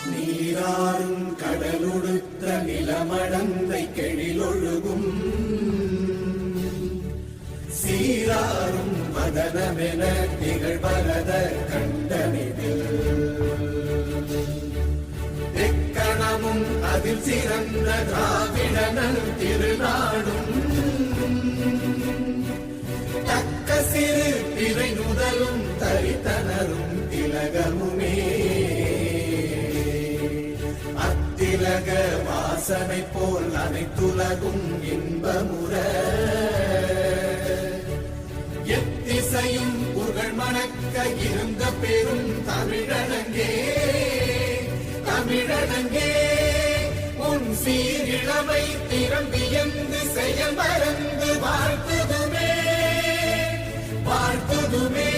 நீராறும் கடலுடுத்த நிலமடந்தை கெழிலொழுகும் சீராறும் மதனமென நிகழ்வரத கண்டனிதில் எக்கணமும் அதில் சிறந்த திராவிடனல் திருநாடும் தக்க சிறு பிறை நுதலும் தரித்தனரும் திலகமுமே அத்திலக வாசனை போல் அனைத்துலகும் இன்பமுற எத்திசையும் புகழ் மணக்க இருந்த பெரும் தமிழனங்கே தமிழனங்கே உன் சீரிழமை திறம்பியந்து செயல் மறந்து வாழ்த்துதுமே வாழ்த்துதுமே